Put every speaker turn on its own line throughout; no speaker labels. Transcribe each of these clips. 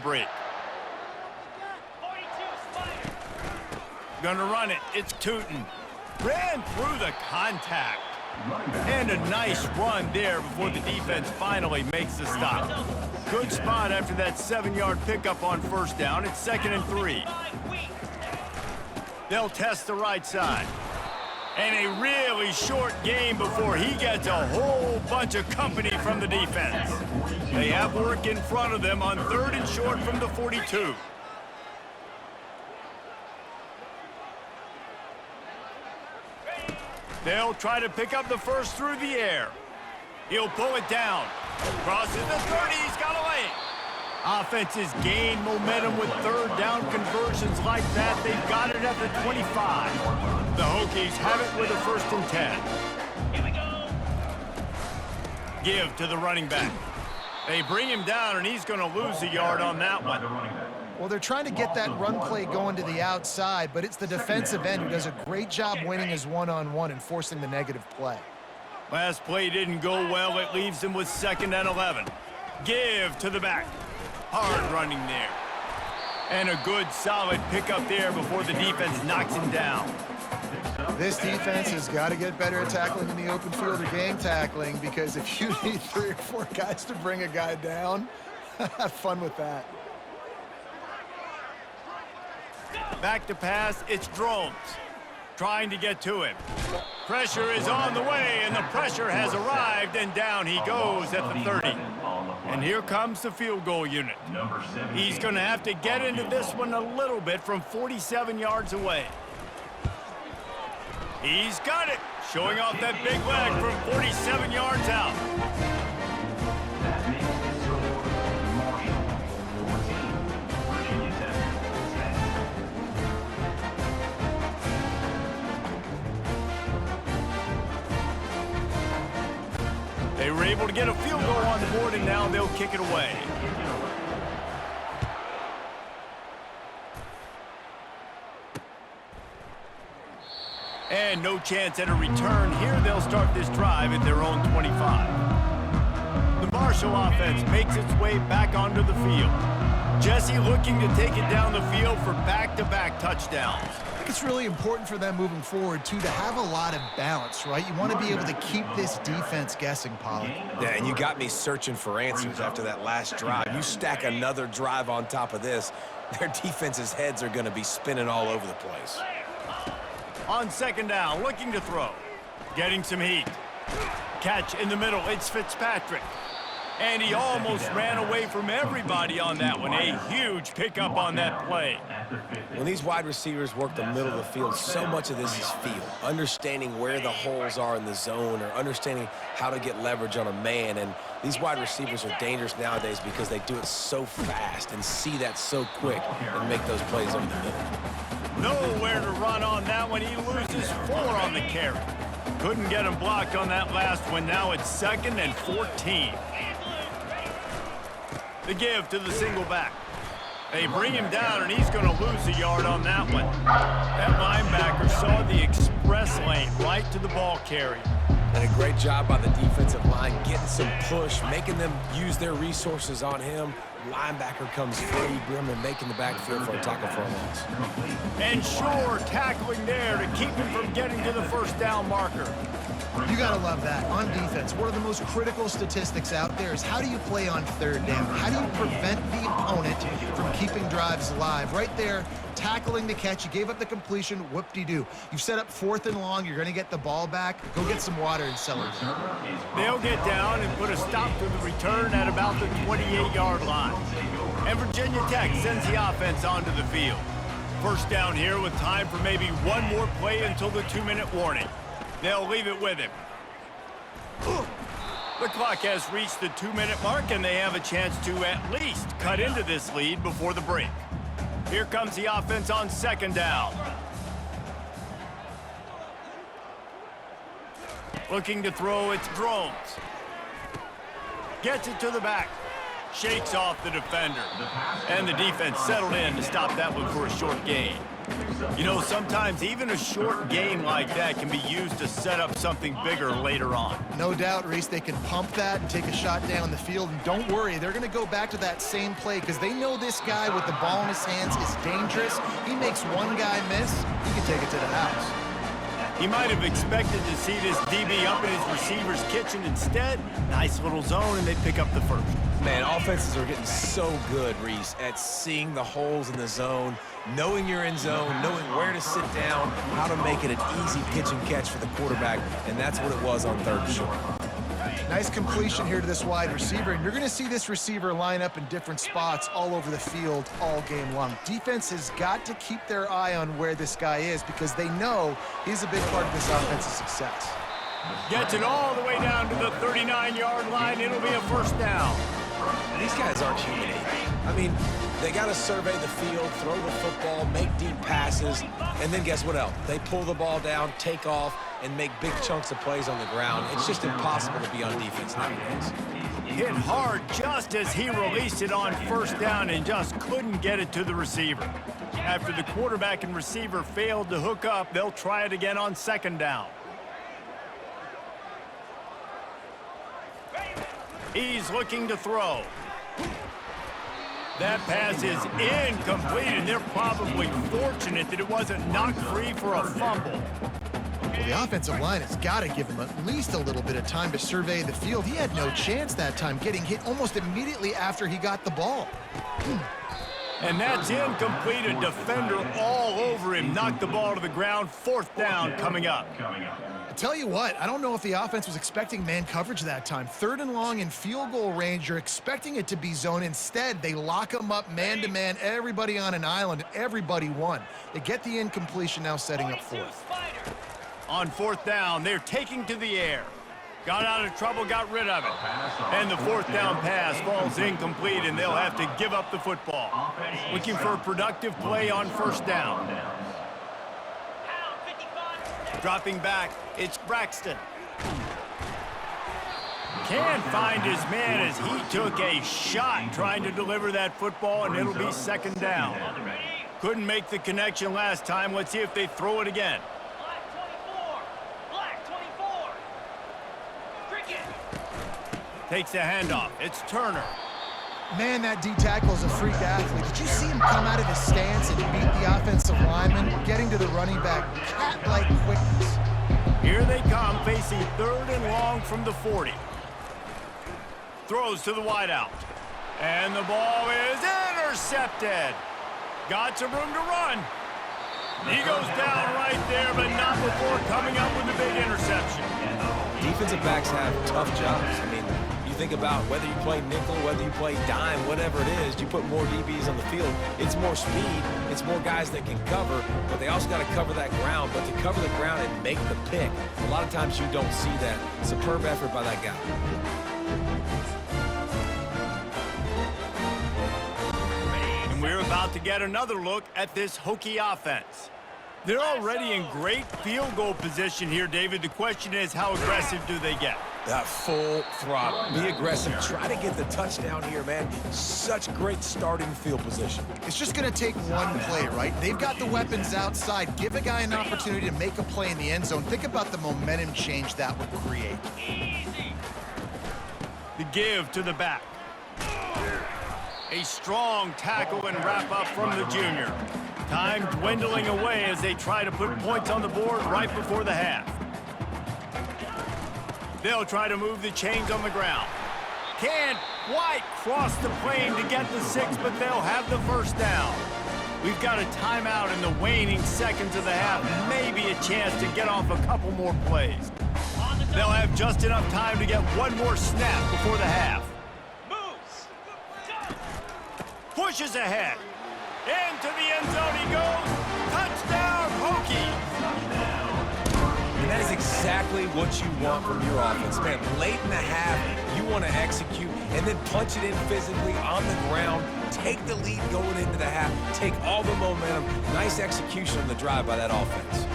break. Gonna run it. It's Tootin. Ran through the contact. And a nice run there before the defense finally makes the stop. Good spot after that 7-yard pickup on first down. It's 2nd and 3. They'll test the right side. And a really short game before he gets a whole bunch of company from the defense. They have work in front of them on 3rd and short from the 42. They'll try to pick up the first through the air. He'll pull it down. Crosses the 30. He's got a lane. Offenses gain momentum with 3rd down conversions like that. They've got it at the 25. The Hokies have it with a 1st and 10. Here we go. Give to the running back. They bring him down, and he's going to lose a yard on that one.
Well, they're trying to get that run play going to the outside, but it's the defensive end who does a great job winning his one-on-one and forcing the negative play.
Last play didn't go well. It leaves him with 2nd and 11. Give to the back. Hard running there. And a good, solid pickup there before the defense knocks him down.
This defense has got to get better at tackling in the open field or game tackling, because if you need 3 or 4 guys to bring a guy down, have fun with that.
Back to pass, it's Drones. Trying to get to him. Pressure is on the way, and the pressure has arrived, and down he goes at the 30. And here comes the field goal unit. He's going to have to get into this one a little bit from 47 yards away. He's got it, showing off that big leg from 47 yards out. They were able to get a field goal on the board, and now they'll kick it away. And no chance at a return. Here they'll start this drive at their own 25. The Marshall offense makes its way back onto the field. Jesse looking to take it down the field for back-to-back touchdowns.
I think it's really important for them moving forward, too, to have a lot of balance, right? You want to be able to keep this defense guessing, Pollard.
Yeah, and you got me searching for answers after that last drive. You stack another drive on top of this, their defense's heads are going to be spinning all over the place.
On 2nd down, looking to throw. Getting some heat. Catch in the middle, it's Fitzpatrick. And he almost ran away from everybody on that one. A huge pickup on that play.
When these wide receivers work the middle of the field, so much of this is feel. Understanding where the holes are in the zone, or understanding how to get leverage on a man. And these wide receivers are dangerous nowadays because they do it so fast and see that so quick and make those plays over the middle.
Nowhere to run on that one. He loses 4 on the carry. Couldn't get him blocked on that last one. Now it's 2nd and 14. The give to the single back. They bring him down, and he's going to lose a yard on that one. That linebacker saw the express lane right to the ball carrier.
And a great job by the defensive line, getting some push, making them use their resources on him. Linebacker comes free, Brimley making the backfield for a tackle for a loss.
And Shore tackling there to keep him from getting to the 1st down marker.
You got to love that. On defense, one of the most critical statistics out there is how do you play on 3rd down? How do you prevent the opponent from keeping drives alive? Right there, tackling the catch. You gave up the completion. Whoop-de-doo. You've set up 4th and long. You're going to get the ball back. Go get some water and celebrate.
They'll get down and put a stop to the return at about the 28-yard line. And Virginia Tech sends the offense onto the field. 1st down here with time for maybe one more play until the 2-minute warning. They'll leave it with him. The clock has reached the 2-minute mark, and they have a chance to at least cut into this lead before the break. Here comes the offense on 2nd down. Looking to throw, it's Drones. Gets it to the back. Shakes off the defender. And the defense settled in to stop that one for a short gain. You know, sometimes even a short gain like that can be used to set up something bigger later on.
No doubt, Reese, they can pump that and take a shot down the field. And don't worry, they're going to go back to that same play because they know this guy with the ball in his hands is dangerous. He makes one guy miss, he can take it to the house.
He might have expected to see this DB up in his receiver's kitchen. Instead, nice little zone, and they pick up the first.
Man, offenses are getting so good, Reese, at seeing the holes in the zone, knowing you're in zone, knowing where to sit down, how to make it an easy pitch and catch for the quarterback, and that's what it was on 3rd and short.
Nice completion here to this wide receiver, and you're going to see this receiver line up in different spots all over the field all game long. Defense has got to keep their eye on where this guy is because they know he's a big part of this offense's success.
Gets it all the way down to the 39-yard line. It'll be a first down.
These guys aren't human. I mean, they got to survey the field, throw the football, make deep passes, and then guess what else? They pull the ball down, take off, and make big chunks of plays on the ground. It's just impossible to be on defense nowadays.
Hit hard just as he released it on first down and just couldn't get it to the receiver. After the quarterback and receiver failed to hook up, they'll try it again on 2nd down. He's looking to throw. That pass is incomplete, and they're probably fortunate that it wasn't knocked free for a fumble.
Well, the offensive line has got to give him at least a little bit of time to survey the field. He had no chance that time, getting hit almost immediately after he got the ball.
And that's incomplete. A defender all over him. Knocked the ball to the ground. 4th down coming up.
I tell you what, I don't know if the offense was expecting man coverage that time. 3rd and long in field goal range, you're expecting it to be zone. Instead, they lock them up man-to-man, everybody on an island, and everybody won. They get the incompletion now setting up 4th.
On 4th down, they're taking to the air. Got out of trouble, got rid of it. And the 4th down pass falls incomplete, and they'll have to give up the football. Looking for a productive play on 1st down. Dropping back, it's Braxton. Can't find his man as he took a shot trying to deliver that football, and it'll be 2nd down. Couldn't make the connection last time. Let's see if they throw it again. Takes a handoff. It's Turner.
Man, that D-tackle is a freak athlete. Did you see him come out of his stance and beat the offensive lineman, getting to the running back, cat-like quickness?
Here they come, facing 3rd and long from the 40. Throws to the wideout. And the ball is intercepted. Got some room to run. He goes down right there, but not before coming up with a big interception.
Defensive backs have tough jobs. I mean, you think about whether you play nickel, whether you play dime, whatever it is, you put more DBs on the field. It's more speed. It's more guys that can cover, but they also got to cover that ground. But to cover the ground and make the pick, a lot of times you don't see that. Superb effort by that guy.
And we're about to get another look at this Hokie offense. They're already in great field goal position here, David. The question is, how aggressive do they get?
That full throttle. Be aggressive. Try to get the touchdown here, man. Such great starting field position.
It's just going to take one play, right? They've got the weapons outside. Give a guy an opportunity to make a play in the end zone. Think about the momentum change that would create.
The give to the back. A strong tackle and wrap up from the junior. Time dwindling away as they try to put points on the board right before the half. They'll try to move the chains on the ground. Can't quite cross the plane to get the 6, but they'll have the 1st down. We've got a timeout in the waning seconds of the half. Maybe a chance to get off a couple more plays. They'll have just enough time to get one more snap before the half. Pushes ahead. Into the end zone he goes. Touchdown, Hokies!
And that is exactly what you want from your offense, man. Late in the half, you want to execute and then punch it in physically on the ground. Take the lead going into the half. Take all the momentum. Nice execution on the drive by that offense.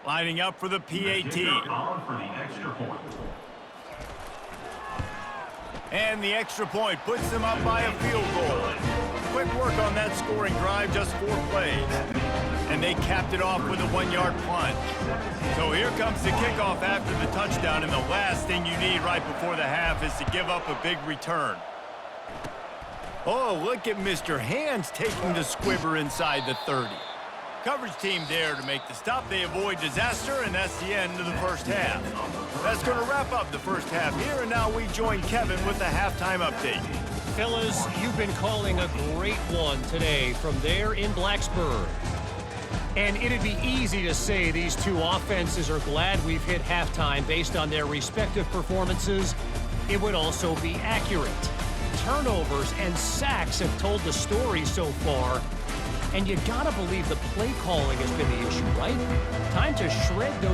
Lining up for the PAT. And the extra point puts them up by a field goal. Quick work on that scoring drive, just 4 plays. And they capped it off with a 1-yard plunge. So here comes the kickoff after the touchdown, and the last thing you need right before the half is to give up a big return. Oh, look at Mr. Hands taking the squibber inside the 30. Coverage team there to make the stop. They avoid disaster, and that's the end of the first half. That's going to wrap up the first half here, and now we join Kevin with the halftime update.
Fellas, you've been calling a great one today from there in Blacksburg. And it'd be easy to say these two offenses are glad we've hit halftime based on their respective performances. It would also be accurate. Turnovers and sacks have told the story so far. And you gotta believe the play calling has been the issue, right? Time to shred those